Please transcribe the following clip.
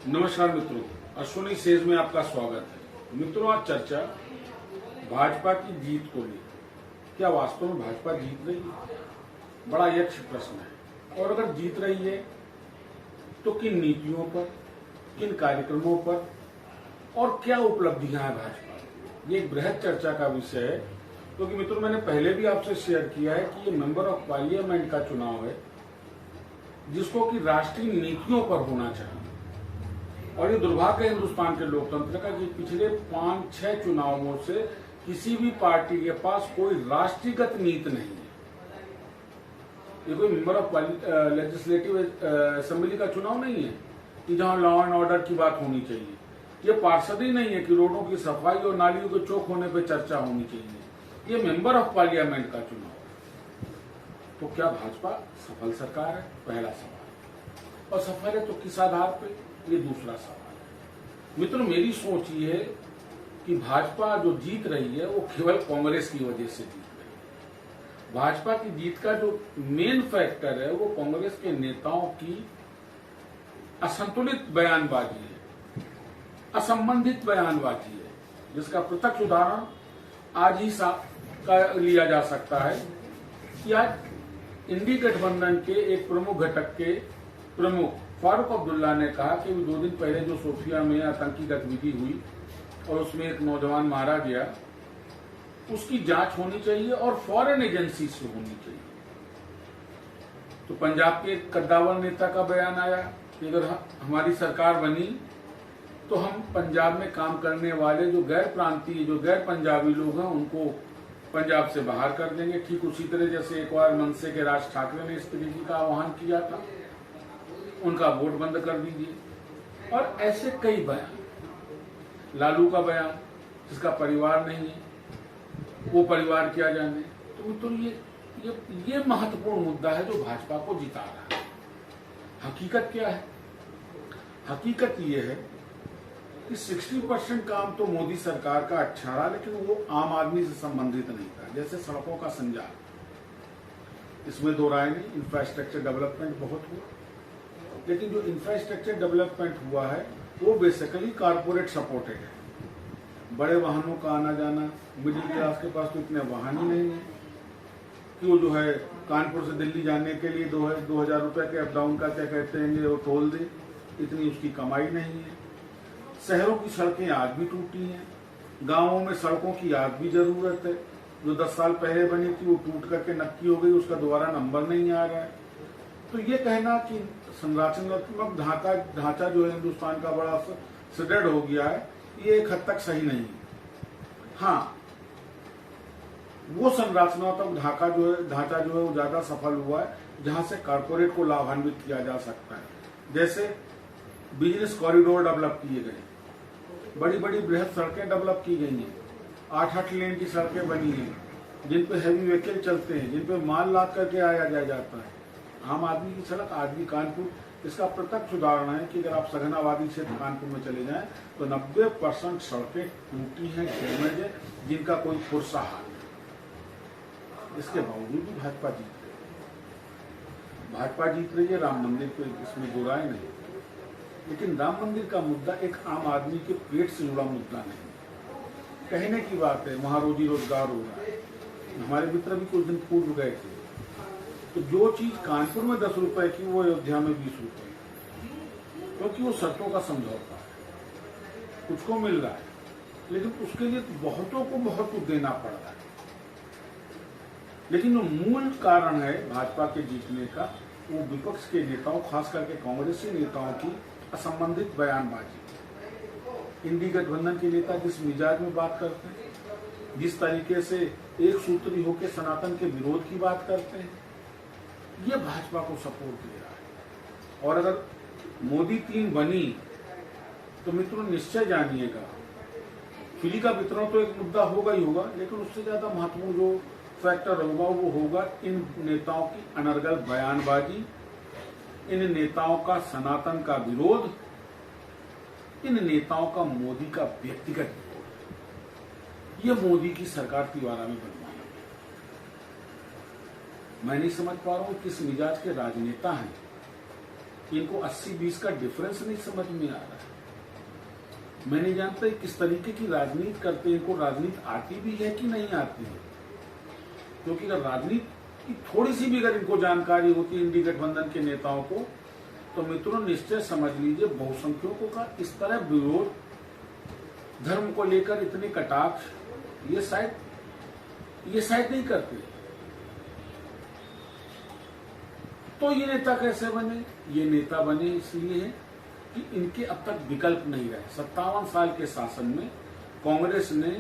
नमस्कार मित्रों, अश्विनी सेज में आपका स्वागत है। मित्रों, आज चर्चा भाजपा की जीत को लेकर। क्या वास्तव में भाजपा जीत रही है? बड़ा यक्ष प्रश्न है। और अगर जीत रही है तो किन नीतियों पर, किन कार्यक्रमों पर और क्या उपलब्धियां हैं भाजपा? ये एक बृहद चर्चा का विषय है, क्योंकि मित्रों मैंने पहले भी आपसे शेयर किया है कि ये मेंबर ऑफ पार्लियामेंट का चुनाव है जिसको कि राष्ट्रीय नीतियों पर होना चाहिए। और ये दुर्भाग्य है हिंदुस्तान के लोकतंत्र का कि पिछले 5-6 चुनावों से किसी भी पार्टी के पास कोई राष्ट्रीयगत नीति नहीं है। ये कोई मेंबर ऑफ लेजिस्लेटिव असेंबली का चुनाव नहीं है कि जहां लॉ एंड ऑर्डर की बात होनी चाहिए। ये पार्षद ही नहीं है कि रोडों की सफाई और नालियों के चौक होने पर चर्चा होनी चाहिए। ये मेंबर ऑफ पार्लियामेंट का चुनाव है। तो क्या भाजपा सफल सरकार है? पहला सवाल। और सफल है तो किस आधार पे? ये दूसरा सवाल है। मित्रों, मेरी सोच ये है कि भाजपा जो जीत रही है वो केवल कांग्रेस की वजह से जीत रही है। भाजपा की जीत का जो मेन फैक्टर है वो कांग्रेस के नेताओं की असंतुलित बयानबाजी है, असंबंधित बयानबाजी है, जिसका प्रत्यक्ष उदाहरण आज ही लिया जा सकता है कि आज इंडी गठबंधन के एक प्रमुख घटक के प्रमुख फारूक अब्दुल्ला ने कहा कि 2 दिन पहले जो सोफिया में आतंकी गतिविधि हुई और उसमें एक नौजवान मारा गया, उसकी जांच होनी चाहिए और फॉरेन एजेंसी से होनी चाहिए। तो पंजाब के एक कद्दावर नेता का बयान आया कि अगर हमारी सरकार बनी तो हम पंजाब में काम करने वाले जो गैर प्रांतीय, जो गैर पंजाबी लोग हैं उनको पंजाब से बाहर कर देंगे। ठीक उसी तरह जैसे एक बार मनसे के राज ठाकरे ने इस तरीके का आह्वान किया था, उनका वोट बंद कर दीजिए। और ऐसे कई बयान, लालू का बयान जिसका परिवार नहीं है वो परिवार क्या जाने। तो ये महत्वपूर्ण मुद्दा है जो भाजपा को जिता रहा है। हकीकत क्या है? हकीकत ये है कि 60% काम तो मोदी सरकार का अच्छा रहा, लेकिन वो आम आदमी से संबंधित नहीं था। जैसे सड़कों का संजाल, इसमें दो राय नहीं, इंफ्रास्ट्रक्चर डेवलपमेंट बहुत हुआ, लेकिन जो इंफ्रास्ट्रक्चर डेवलपमेंट हुआ है वो बेसिकली कारपोरेट सपोर्टेड है। बड़े वाहनों का आना जाना, मिडिल क्लास के पास तो इतने वाहन ही नहीं है कि वो जो है कानपुर से दिल्ली जाने के लिए 2000 रुपए के अप डाउन का क्या कहते हैं वो टोल दे, इतनी उसकी कमाई नहीं है। शहरों की सड़कें आज भी टूटी हैं, गांवों में सड़कों की आज भी जरूरत है। जो 10 साल पहले बनी थी वो टूट करके नक्की हो गई, उसका दोबारा नंबर नहीं आ रहा है। तो ये कहना कि संरचनात्मक ढांचा जो है हिंदुस्तान का बड़ा सुदृढ़ हो गया है, ये एक हद तक सही नहीं है। हाँ, वो संरचनात्मक ढांचा जो है वो ज्यादा सफल हुआ है जहां से कारपोरेट को लाभान्वित किया जा सकता है। जैसे बिजनेस कॉरिडोर डेवलप किए गए, बड़ी बड़ी बृहद सड़कें डेवलप की गई हैं, 8-8 लेन की सड़कें बनी हैं जिन पे हैवी व्हीकल चलते हैं, जिन पे माल लाद करके आया जाता है। आम आदमी की सड़क आज भी कानपुर इसका प्रत्यक्ष उदाहरण है कि अगर आप सघनाबादी क्षेत्र कानपुर में चले जाएं तो 90% सड़कें टूटी हैं, डैमेज है, जिनका कोई फुर्सा हाल नहीं। इसके बावजूद भी भाजपा जीत रही है। भाजपा जीत रही है, राम मंदिर पे इसमें दो राय नहीं, लेकिन राम मंदिर का मुद्दा एक आम आदमी के पेट से जुड़ा मुद्दा नहीं। कहने की बात है, वहां रोजी रोजगार हो रहा है। हमारे मित्र भी कुछ दिन पूर्व गए थे, तो जो चीज कानपुर में 10 रुपए की वो अयोध्या में 20 रुपए, क्योंकि वो शर्तों का समझौता है, कुछ को मिल रहा है, लेकिन उसके लिए बहुतों को बहुत कुछ देना पड़ रहा है। लेकिन जो मूल कारण है भाजपा के जीतने का, वो विपक्ष के नेताओं, खास करके कांग्रेसी नेताओं की असंबंधित बयानबाजी। इंडी गठबंधन के नेता जिस मिजाज में बात करते हैं, जिस तरीके से एक सूत्री होकर सनातन के विरोध की बात करते हैं, ये भाजपा को सपोर्ट दे रहा है। और अगर मोदी 3 बनी तो मित्रों निश्चय जानिएगा, फ्री का वितरण तो एक मुद्दा होगा ही होगा, लेकिन उससे ज्यादा महत्वपूर्ण जो फैक्टर होगा वो होगा इन नेताओं की अनर्गल बयानबाजी, इन नेताओं का सनातन का विरोध, इन नेताओं का मोदी का व्यक्तिगत विरोध। ये मोदी की सरकार तिवारा में बनवाई। मैं नहीं समझ पा रहा हूं किस मिजाज के राजनेता हैं इनको 80-20 का डिफरेंस नहीं समझ में आ रहा है। मैं नहीं जानता किस तरीके की राजनीति करते हैं, इनको राजनीति आती भी है कि नहीं आती है। क्योंकि अगर राजनीति की थोड़ी सी भी अगर इनको जानकारी होती है इंडी गठबंधन के नेताओं को, तो मित्रों निश्चय समझ लीजिए बहुसंख्यकों का इस तरह विरोध, धर्म को लेकर इतने कटाक्ष, ये शायद नहीं करते। तो ये नेता कैसे बने? ये नेता बने इसलिए है कि इनके अब तक विकल्प नहीं रहे। 57 साल के शासन में कांग्रेस ने